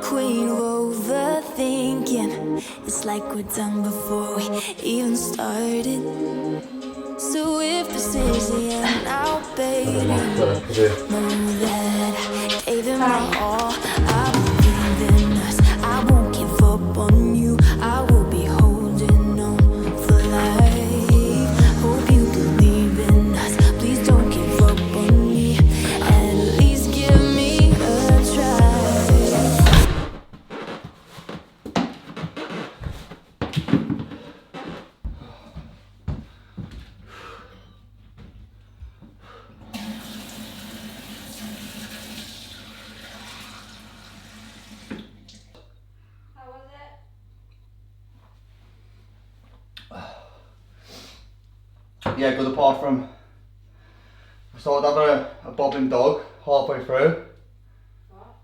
queen of overthinking. It's like we're done before we even started. So if this is the end now, baby, know that I gave it my all. I believe in us, I won't give up on you. I will be holding on for life. Hope you believe in us, please don't give up on me. At least give me a try. Yeah, good apart from I started having a bobbing dog halfway through. What?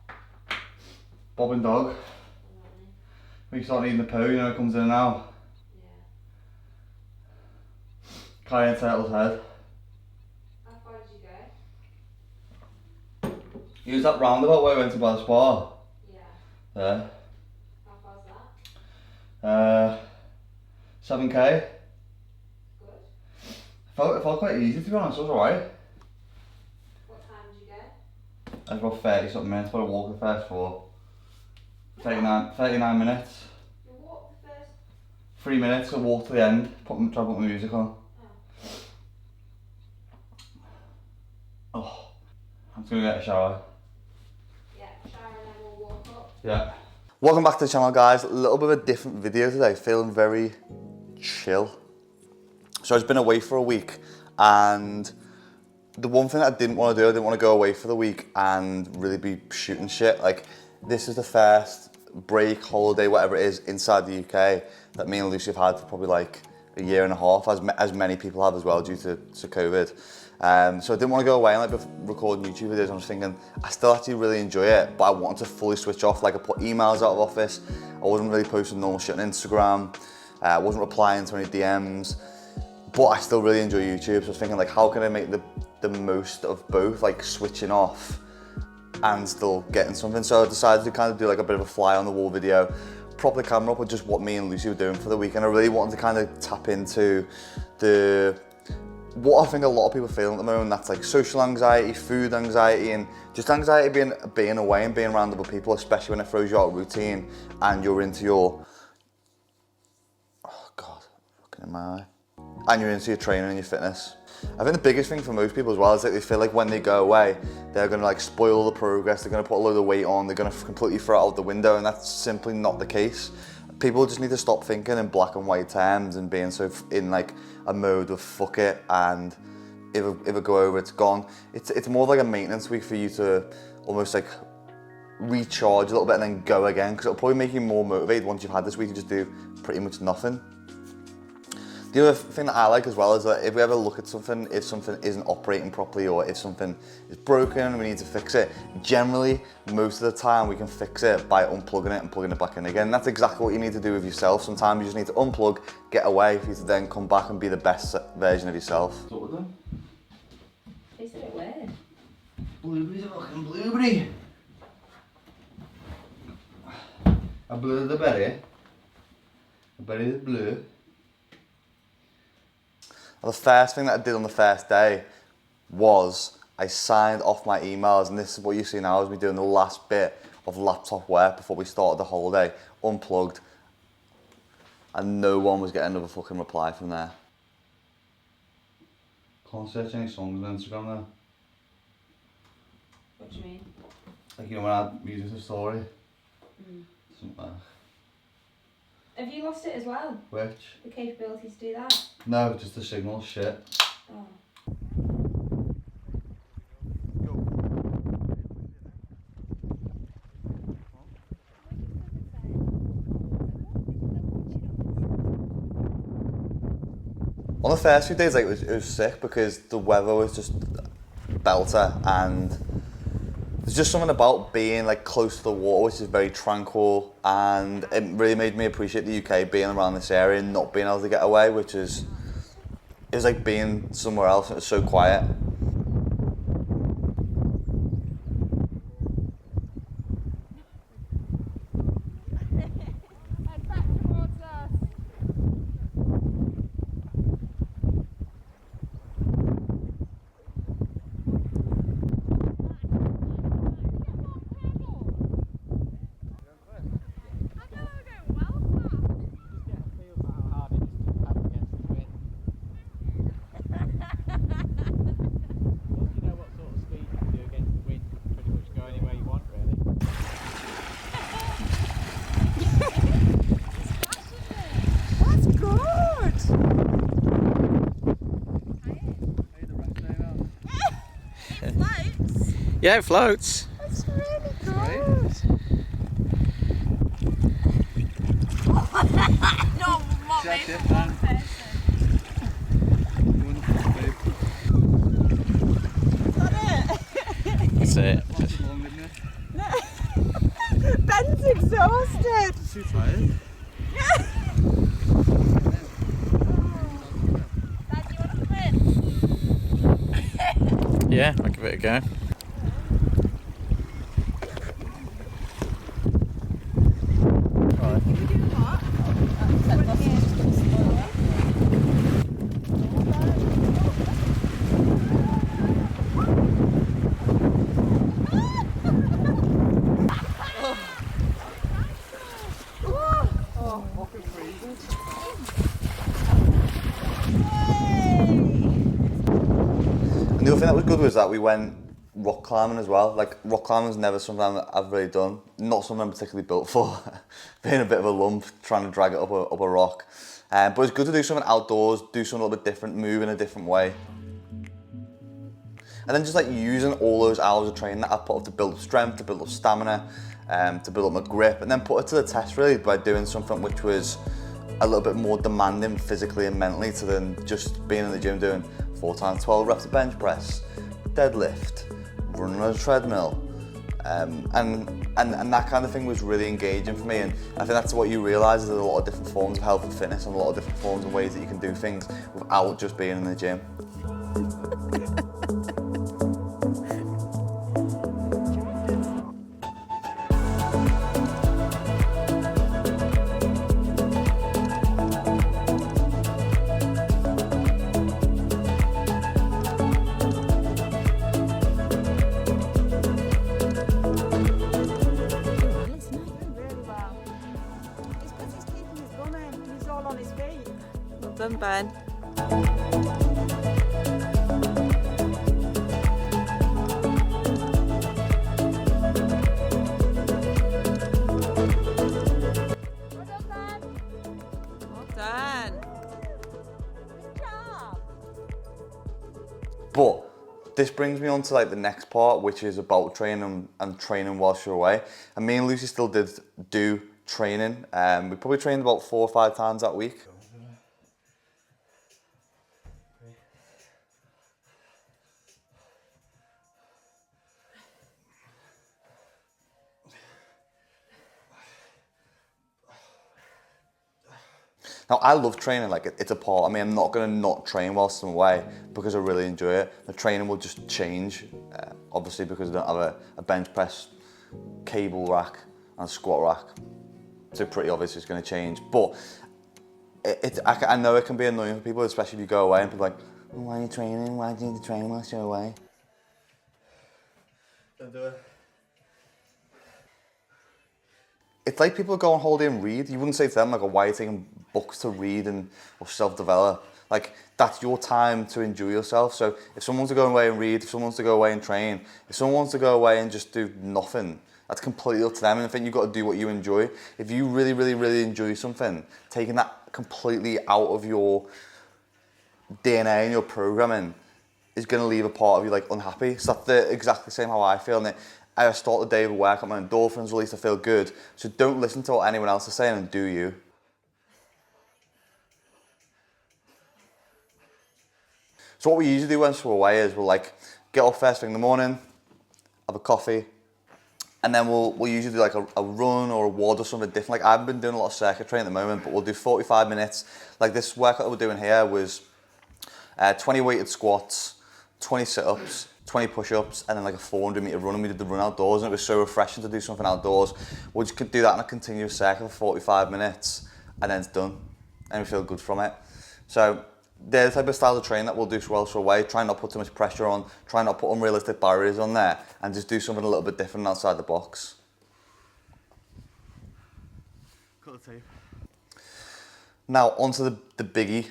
Bobbing dog. When you start needing the poo, you know, it comes in and out. Yeah. Carrying turtle's head. How far did you go? Use that roundabout where we went to buy the spa. Yeah. There. How far's that? 7k. Good. It felt quite easy, to be honest. It was alright. What time did you go? It was about 30 something minutes, but I walked the first floor. 39 minutes. You walked the first. 3 minutes, I walked to the end, try to put my music on. Oh, I'm just gonna get a shower. Yeah, shower and then we'll walk up. Yeah. Welcome back to the channel, guys. A little bit of a different video today, feeling very chill. So I've been away for a week, and the one thing that I didn't want to do, I didn't want to go away for the week and really be shooting shit. Like, this is the first break, holiday, whatever it is, inside the UK that me and Lucy have had for probably like a year and a half, as many people have as well due to COVID. So I didn't want to go away and like record YouTube videos. I was thinking, I still actually really enjoy it, but I wanted to fully switch off. Like, I put emails out of office, I wasn't really posting normal shit on Instagram, I wasn't replying to any DMs, but I still really enjoy YouTube. So I was thinking, like, how can I make the most of both, like switching off and still getting something. So I decided to kind of do like a bit of a fly on the wall video, prop the camera up with just what me and Lucy were doing for the week. And I really wanted to kind of tap into what I think a lot of people feel at the moment. That's like social anxiety, food anxiety, and just anxiety being away and being around other people, especially when it throws you out of routine and you're into your, oh God, fucking in my eye. And you're into your training and your fitness. I think the biggest thing for most people as well is that they feel like when they go away, they're gonna like spoil the progress, they're gonna put a load of weight on, they're gonna completely throw it out the window, and that's simply not the case. People just need to stop thinking in black and white terms and being so in like a mode of fuck it, and if I go over, it's gone. It's more like a maintenance week for you to almost like recharge a little bit and then go again, because it'll probably make you more motivated once you've had this week to just do pretty much nothing. The other thing that I like as well is that if we ever look at something, if something isn't operating properly or if something is broken and we need to fix it, generally, most of the time we can fix it by unplugging it and plugging it back in again. That's exactly what you need to do with yourself. Sometimes you just need to unplug, get away for you to then come back and be the best version of yourself. What with them? They said it weird. Blueberry's a fucking blueberry. A blue the berry. A berry is blue. The first thing that I did on the first day was I signed off my emails, and this is what you see now is me doing the last bit of laptop work before we started the holiday, unplugged, and no one was getting another fucking reply from there. Can't search any songs on Instagram now. What do you mean? Like, you know, when I add music to the story. Something. Have you lost it as well? Which? The capability to do that? No, just the signal shit. Oh. On the first few days, like, it was sick because the weather was just belter, and there's just something about being like close to the water which is very tranquil, and it really made me appreciate the UK being around this area and not being able to get away, which is, it was like being somewhere else. It was so quiet. Yeah, it floats. That's really good. No, not me for one person. That's it. Ben's exhausted. Too tired. Dad, do you want to come in? Yeah, I'll give it a go. And the other thing that was good was that we went rock climbing as well. Like, rock climbing is never something that I've really done. Not something I'm particularly built for. Being a bit of a lump, trying to drag it up a rock. But it's good to do something outdoors, do something a little bit different, move in a different way. And then just like using all those hours of training that I've put up to build up strength, to build up stamina, to build up my grip, and then put it to the test really by doing something which was a little bit more demanding physically and mentally to than just being in the gym doing 4 times 12 reps of bench press, deadlift, running on a treadmill, and that kind of thing was really engaging for me. And I think that's what you realise is there's a lot of different forms of health and fitness and a lot of different forms and ways that you can do things without just being in the gym. Well done, Ben. Well done. Good job. But this brings me on to like the next part, which is about training and training whilst you're away. And me and Lucy still do training. We probably trained about 4 or 5 times that week. Now, I love training, like it's a part. I mean, I'm not gonna not train whilst I'm away because I really enjoy it. The training will just change, obviously because I don't have a bench press cable rack and a squat rack. So pretty obvious it's gonna change. But I know it can be annoying for people, especially if you go away and people are like, oh, why are you training? Why do you need to train whilst you're away? Don't do it. It's like people go on holiday and read. You wouldn't say to them, like, oh, why are you taking books to read or self-develop? Like, that's your time to enjoy yourself. So if someone wants to go away and read, if someone wants to go away and train, if someone wants to go away and just do nothing, that's completely up to them. And I think you've got to do what you enjoy. If you really, really, really enjoy something, taking that completely out of your DNA and your programming is going to leave a part of you, like, unhappy. So that's exactly the same how I feel. And I start the day with work, my endorphins release, I feel good. So don't listen to what anyone else is saying and do you. So what we usually do once we're away is we'll like get up first thing in the morning, have a coffee, and then we'll usually do like a run or a WOD or something different. Like I've been doing a lot of circuit training at the moment, but we'll do 45 minutes. Like this workout that we're doing here was 20 weighted squats, 20 sit-ups, 20 push-ups, and then like a 400-meter run, and we did the run outdoors, and it was so refreshing to do something outdoors. We'll just do that in a continuous circle for 45 minutes, and then it's done, and we feel good from it. So they're the type of style of training that we'll do whilst we're away. Try not to put too much pressure on, try not to put unrealistic barriers on there, and just do something a little bit different outside the box. Cut the tape. Now onto the biggie,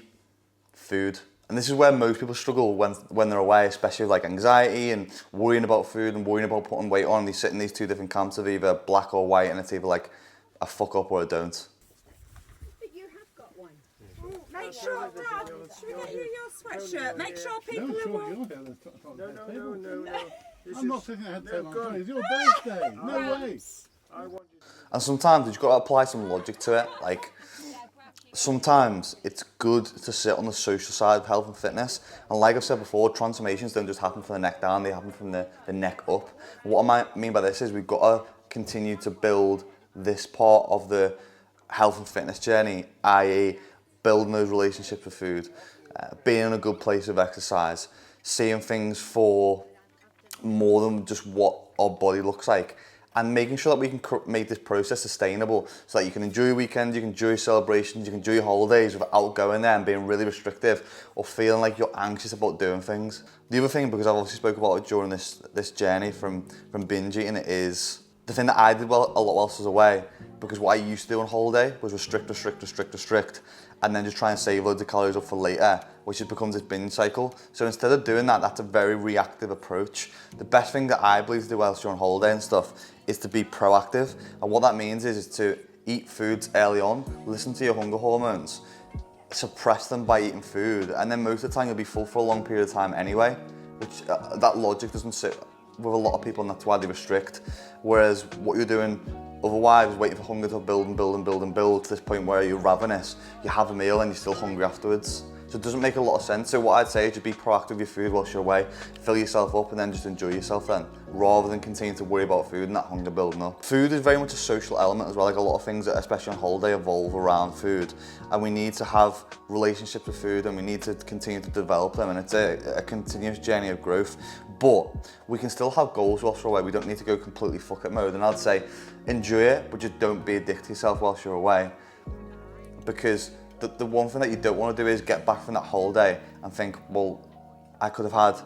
food. And this is where most people struggle when they're away, especially with like anxiety and worrying about food and worrying about putting weight on. They sit in these two different camps of either black or white, and it's either like a fuck up or a don't. But you have got one. Oh, make sure, Dad, should we get you your sweatshirt? Make sure people are warm. No. I'm not thinking I had to take long time. It's your birthday. No way. And sometimes you've got to apply some logic to it. Like, sometimes it's good to sit on the social side of health and fitness. And like I've said before, transformations don't just happen from the neck down, they happen from the neck up. What I mean by this is we've got to continue to build this part of the health and fitness journey, i.e. building those relationships with food, being in a good place of exercise, seeing things for more than just what our body looks like, and making sure that we can make this process sustainable so that you can enjoy your weekends, you can enjoy your celebrations, you can enjoy your holidays without going there and being really restrictive or feeling like you're anxious about doing things. The other thing, because I've obviously spoke about it during this journey from binge eating, is the thing that I did a lot whilst I was away, because what I used to do on holiday was restrict, and then just try and save loads of calories up for later, which just becomes this binge cycle. So instead of doing that, that's a very reactive approach. The best thing that I believe to do whilst you're on holiday and stuff is to be proactive. And what that means is to eat foods early on, listen to your hunger hormones, suppress them by eating food, and then most of the time you'll be full for a long period of time anyway, which that logic doesn't sit with a lot of people, and that's why they restrict. Whereas what you're doing otherwise is waiting for hunger to build to this point where you're ravenous, you have a meal and you're still hungry afterwards. So it doesn't make a lot of sense. So what I'd say is just be proactive with your food whilst you're away, fill yourself up and then just enjoy yourself then, rather than continue to worry about food and that hunger building up. Food is very much a social element as well. Like a lot of things, especially on holiday, evolve around food, and we need to have relationships with food and we need to continue to develop them, and it's a continuous journey of growth. But we can still have goals whilst we're away. We don't need to go completely fuck it mode, and I'd say enjoy it, but just don't be addicted to yourself whilst you're away, because the one thing that you don't want to do is get back from that holiday and think, well, I could have had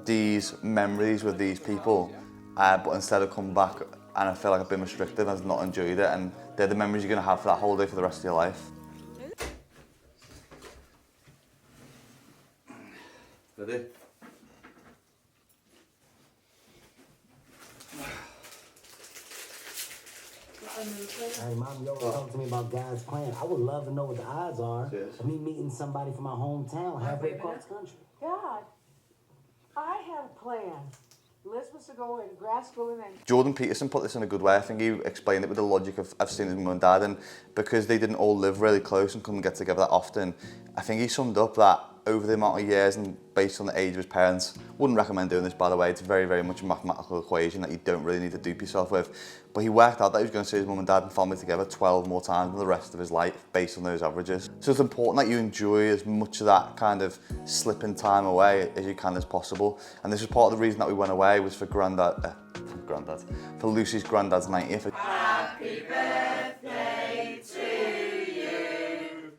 these memories with these people, but instead of come back and I feel like I've been restricted and I've not enjoyed it, and they're the memories you're going to have for that holiday for the rest of your life. Ready? Hey, Mom, you always talking to me about God's plan. I would love to know what the odds are of me meeting somebody from my hometown halfway across the country. God, I have a plan. Liz was to go in grad school and then... Jordan Peterson put this in a good way. I think he explained it with the logic of I've seen his mum and dad, and because they didn't all live really close and couldn't get together that often, I think he summed up that over the amount of years and based on the age of his parents, wouldn't recommend doing this, by the way. It's very, very much a mathematical equation that you don't really need to dupe yourself with. But he worked out that he was going to see his mum and dad and family together 12 more times in the rest of his life based on those averages. So it's important that you enjoy as much of that kind of slipping time away as you can as possible. And this was part of the reason that we went away, was for for Lucy's granddad's 90th. Happy birthday to you.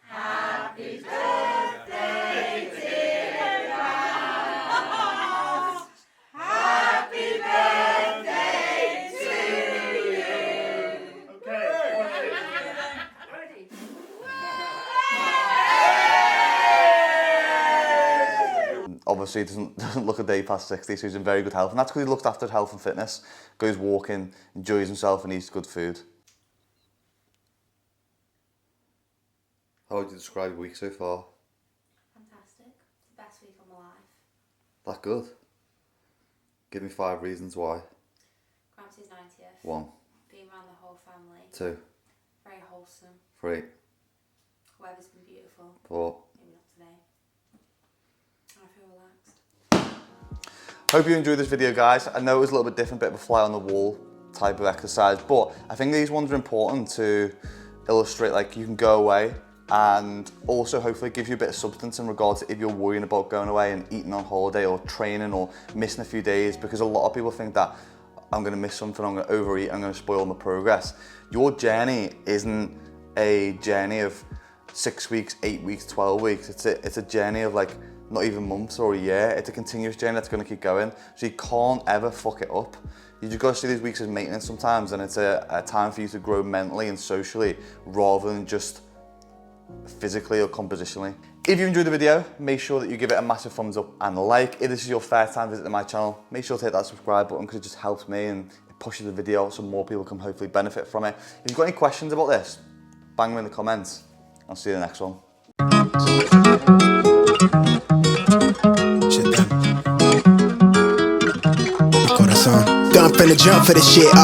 Happy birthday, dear Grant. Happy birthday to you. Okay. Obviously, he doesn't look a day past 60, so he's in very good health. And that's because he looks after health and fitness, goes walking, enjoys himself and eats good food. How would you describe your week so far? Fantastic. It's the best week of my life. That good? Give me 5 reasons why. Gramsci's 90th. 1, Being around the whole family. 2, Very wholesome. 3, Weather's been beautiful. 4. Maybe not today. And I feel relaxed. Hope you enjoyed this video, guys. I know it was a little bit different, bit of a fly on the wall type of exercise, but I think these ones are important to illustrate, like, you can go away and also hopefully give you a bit of substance in regards to if you're worrying about going away and eating on holiday or training or missing a few days, because a lot of people think that I'm going to miss something, I'm going to overeat, I'm going to spoil my progress. Your journey isn't a journey of 6 weeks, 8 weeks, 12 weeks. It's a journey of like not even months or a year. It's a continuous journey that's going to keep going. So you can't ever fuck it up. You just got to see these weeks as maintenance sometimes, and it's a time for you to grow mentally and socially rather than just physically or compositionally. If you enjoyed the video, make sure that you give it a massive thumbs up and a like. If this is your first time visiting my channel, make sure to hit that subscribe button because it just helps me and it pushes the video out so more people can hopefully benefit from it. If you've got any questions about this, bang them in the comments. I'll see you in the next one. Shit done. the jump for the shit.